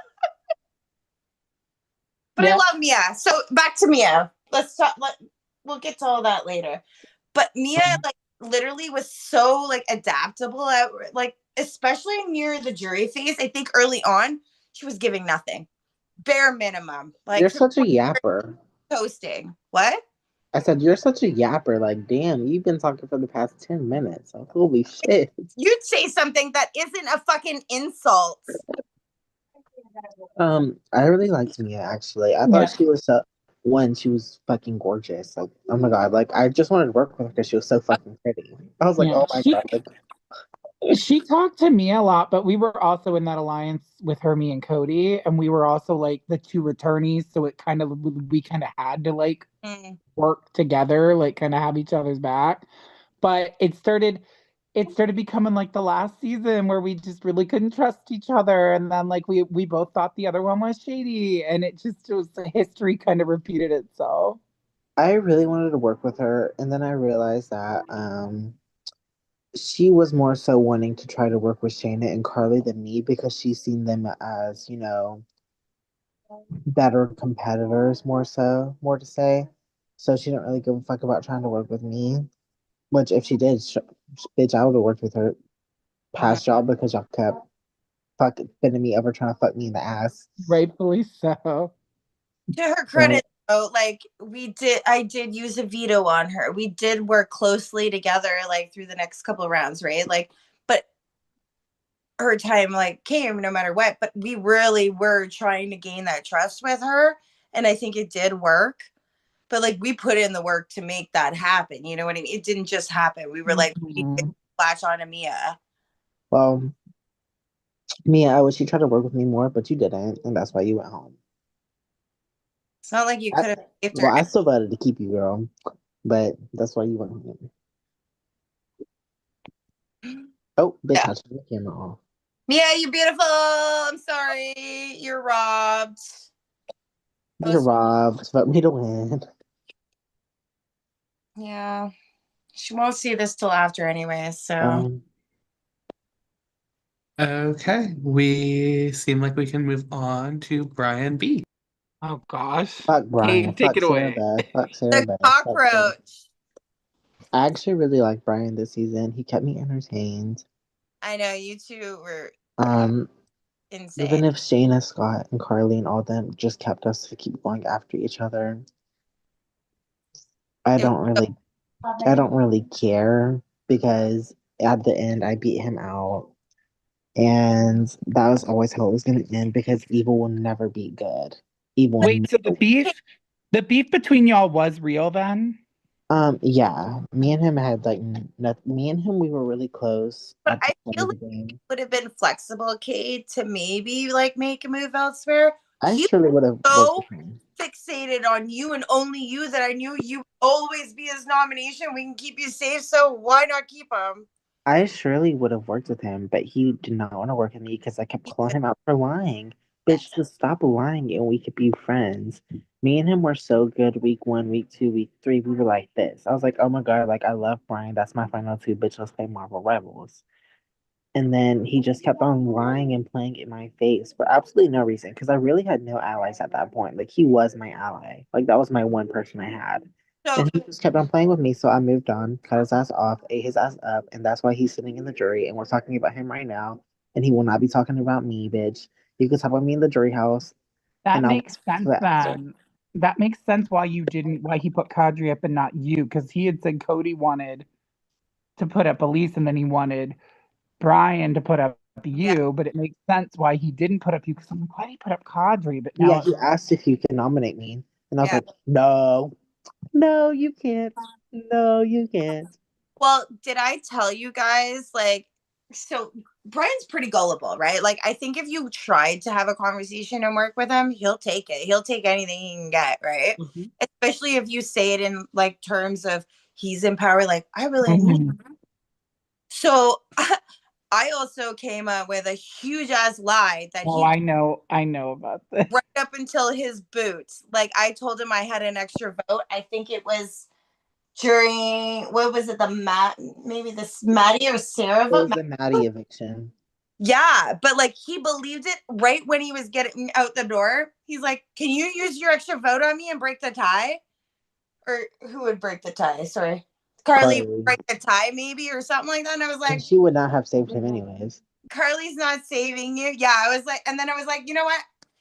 But I yeah, love Mia. So back to Mia. Let's talk. We'll get to all that later. But Mia, like, literally was so like adaptable at like, especially near the jury phase. I think early on she was giving nothing, bare minimum, like You're to the such a point yapper. of toasting. What? I said you're such a yapper. Like, damn, you've been talking for the past 10 minutes. Like, holy shit. You'd say something that isn't a fucking insult. I really liked Mia actually. I thought yeah. she was so one, she was fucking gorgeous. Like, oh my god, like I just wanted to work with her because she was so fucking pretty. I was like, Yeah, oh my god, like she talked to me a lot, but we were also in that alliance with Hermie and Cody, and we were also like the two returnees, so it kind of we kind of had to like Mm. work together, like kind of have each other's back. But it started becoming like the last season where we just really couldn't trust each other, and then like we both thought the other one was shady, and it was the history kind of repeated itself. I really wanted to work with her, and then I realized that she was more so wanting to try to work with Shayna and Carly than me because she's seen them as, better competitors, more to say. So she didn't really give a fuck about trying to work with me. Which, if she did, bitch, I would have worked with her Mm. past y'all because y'all kept bending me over trying to fuck me in the ass. Rightfully so. To her So credit, though, like I did use a veto on her. We did work closely together, like through the next couple of rounds, right? Like, but her time like came no matter what. But we really were trying to gain that trust with her, and I think it did work. But like we put in the work to make that happen. You know what I mean? It didn't just happen. We were like, we need to Mhm. latch on to Mia. well, Mia, I wish you tried to work with me more, but you didn't, and that's why you went home. It's not like you I, could have saved well, her. I still voted to keep you, girl, but that's why you went home. Oh, bitch, Yeah. I turned the camera off. Mia, you're beautiful. I'm sorry. You're robbed. You're robbed. Vote me to win. Yeah. She won't see this till after anyway, so Um, Okay, we seem like we can move on to Brian B. Oh gosh. fuck Brian. Kate, take Fuck it Sarah away. Beth. Fuck Sarah the Beth. Fuck Sarah. cockroach. I actually really like Brian this season. He kept me entertained. I know you two were Um, insane. Even if Shayna, Scott, and Carly and all them just kept us to keep going after each other, I It was don't so really, I don't really care because at the end I beat him out, and that was always how it was going to end because evil will never beat good. Evil, Wait, so no. the beef between y'all was real then? Yeah, me and him had like me and him we were really close but at the I start feel of the like it game. would have been flexible, Kate, to maybe like make a move elsewhere. I He surely would have worked so with him. fixated on you and only you that I knew you would always be his nomination. We can keep you safe, so why not keep him? I surely would have worked with him, but he did not want to work with me because I kept calling him out for lying. Bitch, just stop lying and we could be friends. Me and him were so good week 1, week 2, week 3. We were like this. I was like, oh my god, like I love Brian. That's my final two. Bitch, let's play Marvel Rebels. And then he just kept on lying and playing in my face for absolutely no reason because I really had no allies at that point. Like, he was my ally. Like, that was my one person I had. So And he just kept on playing with me, so I moved on, cut his ass off, ate his ass up, and that's why he's sitting in the jury. And we're talking about him right now, and he will not be talking about me, bitch. You can talk about me in the jury house, That and I'll makes sense the answer. then. That makes sense why he put Kadri up and not you, because he had said Cody wanted to put up Elise and then he wanted Brian to put up yeah, you, but it makes sense why he didn't put up you because I'm like, why did he put up Kadri? But Yeah, now, he asked if you can nominate me, and I was yeah. like, no, no, you can't, no, you can't. Well, did I tell you guys like so Brian's pretty gullible, right? Like I think if you tried to have a conversation and work with him, he'll take it. He'll take anything he can get, right? Mhm. Especially if you say it in like terms of he's in power, like I really need. Mhm. So I also came up with a huge ass lie that Oh, he I know about this. right up until his boots. Like I told him I had an extra vote. I think it was during what was it, the maybe this Maddie or Sarah It vote? was the Maddie eviction. Yeah, but like he believed it right when he was getting out the door. He's like, "Can you use your extra vote on me and break the tie?" Or who would break the tie? Sorry, Carly would Carly. break the tie, maybe, or something like that. And I was And like, she would not have saved him anyways. "Carly's not saving you." Yeah, I was like, and then I was like, you know what?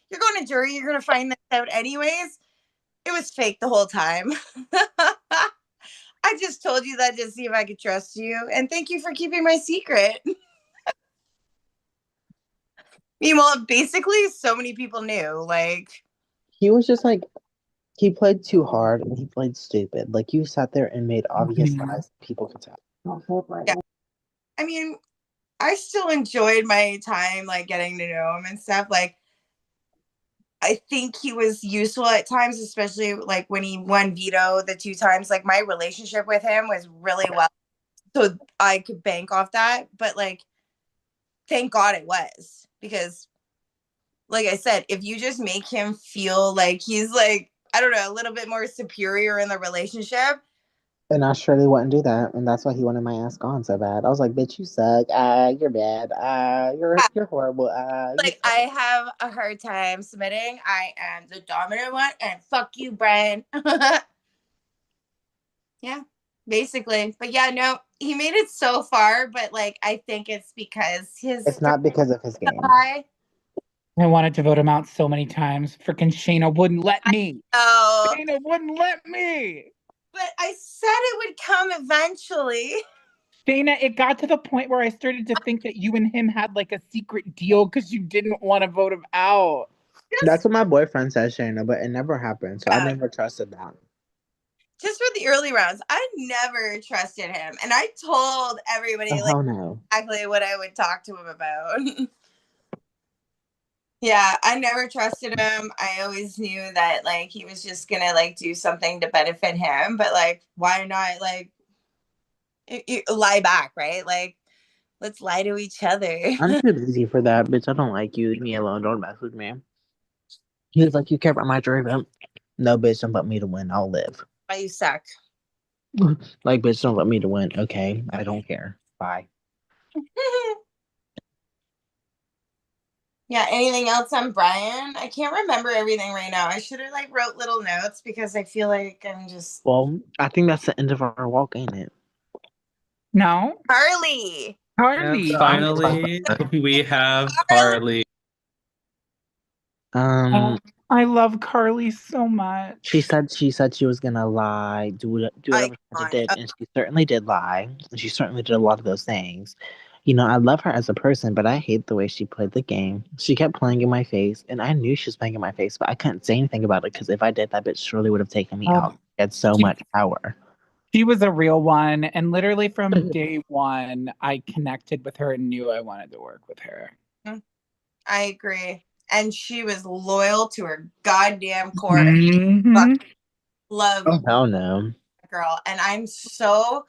You're going to jury. You're gonna find this out anyways. It was fake the whole time. I just told you that to see if I could trust you, and thank you for keeping my secret. Meanwhile, basically, so many people knew. Like, He was just like, he played too hard and he played stupid. Like, you sat there and made obvious Mhm. lies people could tell. yeah, I mean, I still enjoyed my time, like getting to know him and stuff. Like, I think he was useful at times, especially like when he won veto the 2 times. Like, my relationship with him was really well, so I could bank off that. But like, thank God it was because, like I said, if you just make him feel like he's like I don't know a little bit more superior in the relationship, And I surely wouldn't do that. And that's why he wanted my ass gone so bad. I was like, bitch, you suck. Ah, you're bad. Ah, you're horrible. Ah, you like I suck. have a hard time submitting. I am the dominant one, and fuck you, Brian. Yeah, basically. But yeah, no, he made it so far, but like I think it's because his It's not because of his game. high. I wanted to vote him out so many times. Freaking Shayna wouldn't let me. Oh, Shayna wouldn't let me. but I said it would come eventually. Shayna, it got to the point where I started to think that you and him had like a secret deal because you didn't want to vote him out. That's Just what my boyfriend says, Shayna, but it never happened. So I yeah, never trusted that. just for the early rounds, I never trusted him, and I told Oh, everybody like hell no. exactly what I would talk to him about. Yeah, I never trusted him. I always knew that like he was just gonna like do something to benefit him, but like why not like lie back, right? Like let's lie to each other. I'm too busy for that, bitch. I don't like you. Leave me alone. Don't mess with me. He was like, you care about my jury vote? No, bitch, don't let me to win. I'll live. Why you suck? Like, bitch, don't let me to win. Okay, I don't care. Bye. Yeah, anything else on Brian? I can't remember everything right now. I should have like wrote little notes because I feel like I'm just Well, I think that's the end of our walk, ain't it? No, Carly. And Carly. So I'm finally, we have Carly. Carly. Oh, um I love Carly so much. she said she was gonna lie, do whatever Santa Icon. did, and she certainly did lie. And she certainly did a lot of those things. You know, I love her as a person, but I hate the way she played the game. She kept playing in my face, and I knew she was playing in my face, but I couldn't say anything about it because if I did, that bitch surely would have taken me Oh, out. She had so she, much power. she was a real one. And literally from day one, I connected with her and knew I wanted to work with her. I agree. and she was loyal to her goddamn core. Mhm. Love Oh hell no. girl, and I'm so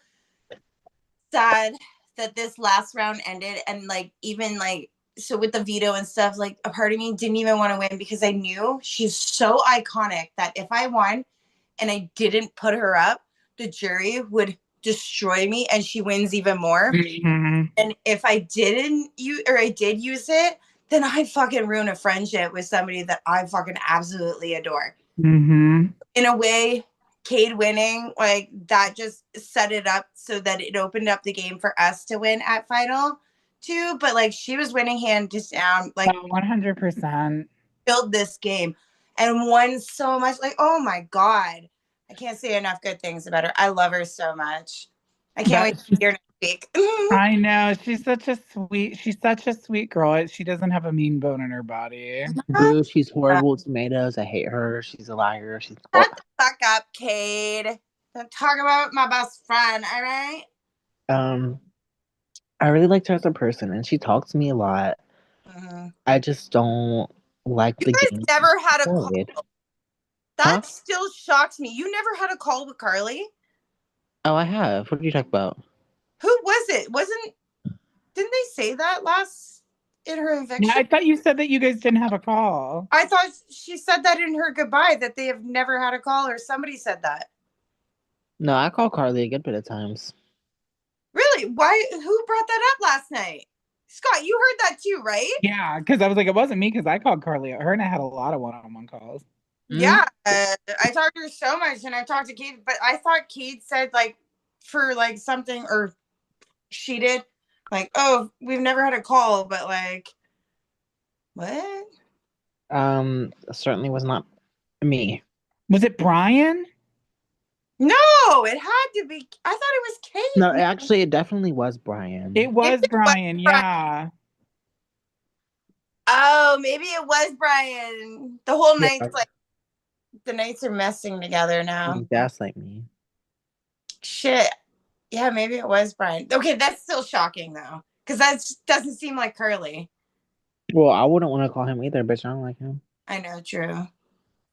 sad that this last round ended, and like even like so with the veto and stuff, like a part of me didn't even want to win because I knew she's so iconic that if I won and I didn't put her up, the jury would destroy me and she wins even more. Mhm. And if I didn't use or I did use it, then I fucking ruin a friendship with somebody that I fucking absolutely adore. Mhm. In a way, Cade winning, like that just set it up so that it opened up the game for us to win at final two. But like she was winning hands down, like Oh, 100%. build this game and won so much. Like, oh my God. I can't say enough good things about her. I love her so much. I can't wait That to hear next week. I know. She's such a sweet girl. She doesn't have a mean bone in her body. Boo, she's horrible with tomatoes. I hate her. She's a liar. She's Shut the fuck up, Cade. Don't talk about my best friend, all right? um I really liked her as a person and she talks to me a lot. I just don't like You the guys game never had a call. played. That Huh? still shocks me. You never had a call with Carly? Oh, I have. What are you talking about? Who was it? Didn't they say that last in her Yeah, eviction? I thought you said that you guys didn't have a call. I thought she said that in her goodbye that they have never had a call, or somebody said that. No, I call Carly a good bit of times. Really? Why? Who brought that up last night? Scott, you heard that too, right? Yeah, because I was like, it wasn't me because I called Carly. Her and I had a lot of one-on-one calls. Yeah, I talked to her so much, and I talked to Kate, but I thought Kate said like for like something, or she did, like, oh, we've never had a call, but like, what? Certainly was not me. Was it Brian? No, it had to be. I thought it was Kate. No, actually, it definitely was Brian. It was Maybe it was Brian, Brian. yeah. Oh, maybe it was Brian. The whole Yeah, night's like the nights are messing together now. don't gaslight me. Shit. Yeah, maybe it was Brian. Okay, that's still shocking though, because that doesn't seem like Curly. Well, I wouldn't want to call him either, bitch. I don't like him. I know, true.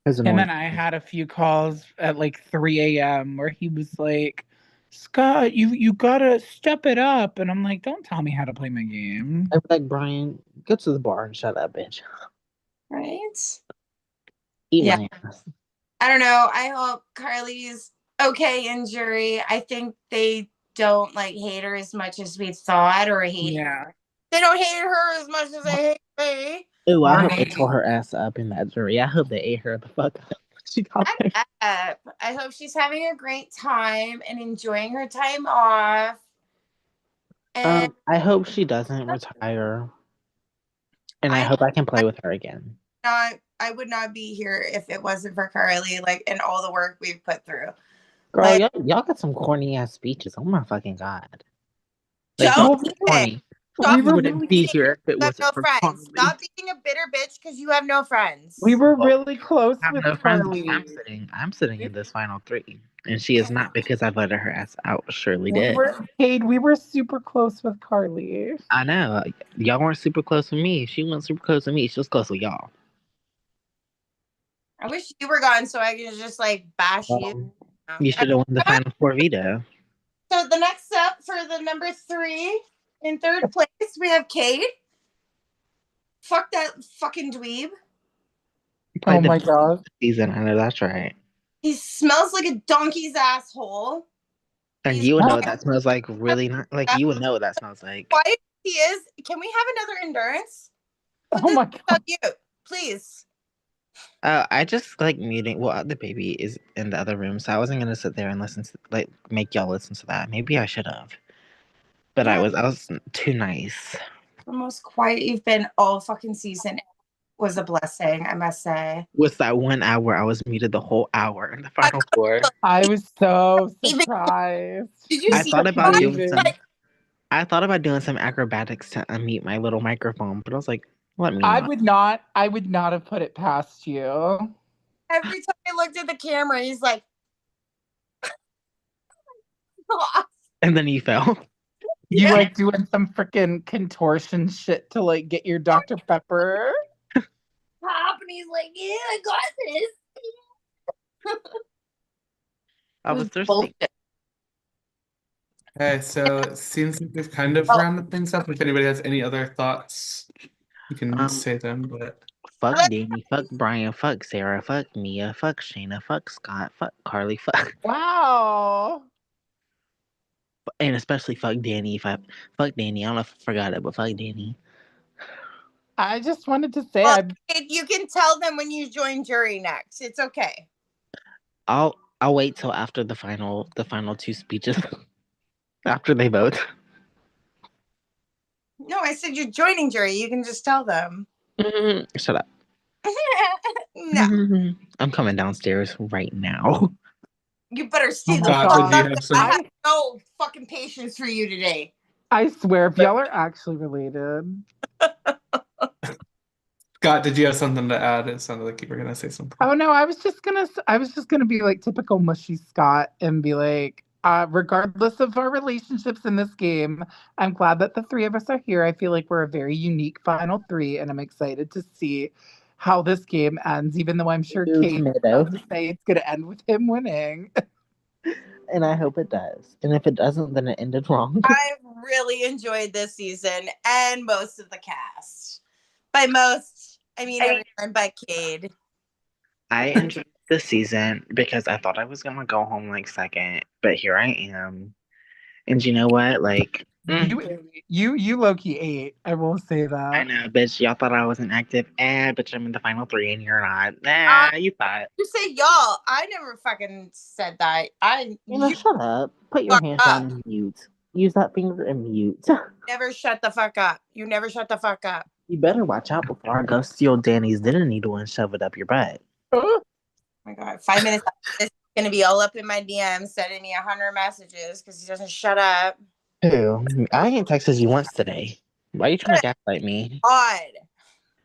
His And annoying. then I had a few calls at like 3 a.m. where he was like, Scott, you gotta step it up. And I'm like, don't tell me how to play my game. I'd be like, Brian, go to the bar and shut up, bitch. Right? Eat Yeah. my ass. I don't know. I hope Carly's okay in jury. I think they don't like hate her as much as we thought, or hate. Yeah. They don't hate her as much as they hate me. Ooh, I hope they tore her ass up in that jury. I hope they ate her the fuck up. She got there. Shut up. I hope she's having a great time and enjoying her time off. And I hope she doesn't retire. And I hope I can play with her again. I would not be here if it wasn't for Carly, like, and all the work we've put through. Girl, Like, y'all got some corny ass speeches. Oh my fucking god. Like, don't y'all say corny. Stop We You were wouldn't really, be here if it you have wasn't no for friends. Carly. Stop being a bitter bitch because you have no friends. we were Well, really close I have with no friends. Carly. I'm sitting in this final three. And she is not because I voted her ass out. Surely We did. were Cade, we were super close with Carly. I know. Y'all weren't super close with me. She wasn't super close with me. She was close with y'all. I wish you were gone so I could just like bash you. You should have won the final four veto. So the next up for the number 3 in third place, we have Cade. Fuck that fucking dweeb. Oh my god. Season, I know that's right. He smells like a donkey's asshole. And He's you would know what that smells like. Really not. Like you would know what that smells like. quiet he is. Can we have another endurance? Put Oh this my god. on mute, please. I just like muting. Well, the baby is in the other room, so I wasn't gonna sit there and listen to make y'all listen to that. Maybe I should have, but Yeah. I was too nice. The most quiet you've been all fucking season was a blessing, I must say. Was that 1 hour I was muted the whole hour in the final four? I was so surprised. Did you I see thought about that? doing some. I thought about doing some acrobatics to unmute my little microphone, but I was like, let me I not. would not have put it past you. Every time I looked at the camera, he's like, And then you fell. You Yeah. like doing some freaking contortion shit to like get your Dr. Pepper. me. He's like, yeah, I got this. I It was was thirsty. bullshit. Okay, so it seems like we've kind of Oh. rounded things up. If anybody has any other thoughts, you can Um, say them. But Fuck Let's- Danny, fuck Brian, fuck Sarah, fuck Mia, fuck Shayna, fuck Scott, fuck Carly, fuck, Wow. and especially fuck Danny. Fuck Danny, I don't know if I forgot it, but fuck Danny. I just wanted to say Well, you can tell them when you join jury next. It's okay. I'll wait till after the final two speeches after they vote. No, I said you're joining jury. You can just tell them. Shut up. No, I'm coming downstairs right now. you better stay Oh the my Scott, fuck did you up. God. have I some? have no fucking patience for you today. I swear, if y'all are actually related. Scott, did you have something to add? It sounded like you were gonna say something. Oh no, I was just gonna be like typical mushy Scott and be like, regardless of our relationships in this game, I'm glad that the three of us are here. I feel like we're a very unique final three, and I'm excited to see how this game ends, even though I'm sure Ooh, Kate tomato. will say it's gonna end with him winning. And I hope it does. And if it doesn't, then it ended wrong. I've really enjoyed this season and most of the cast. By most, I mean everyone but Cade. I enjoyed this season because I thought I was gonna go home like second, but here I am. And you know what? Like, You low-key ate. I will say I that. know, bitch. Y'all thought I wasn't active. Bitch, I'm in the final three and you're not. You thought. You say y'all. I never fucking said that. You Shut up. Put your fuck hands up. down and mute. Use that finger and mute. Never shut the fuck up. You never shut the fuck up. You better watch out before I go steal Danny's dinner needle and shove it up your butt. Oh my god, 5 minutes after this is gonna be all up in my DMs sending me 100 messages because he doesn't shut up. Who? I ain't texted you once today. Why are you trying to gaslight me? God.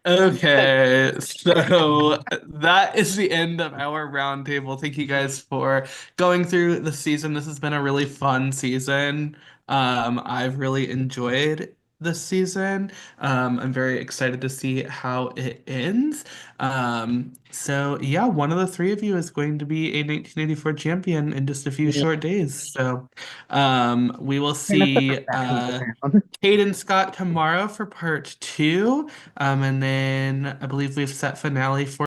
Okay, so that is the end of our roundtable. Thank you guys for going through the season. This has been a really fun season. I've really enjoyed this season. I'm very excited to see how it ends. So yeah, one of the three of you is going to be a 1984 champion in just a few Yeah. short days. So we will Trying to put see that finger down. Kate and Scott tomorrow for part two. And then I believe we've set finale for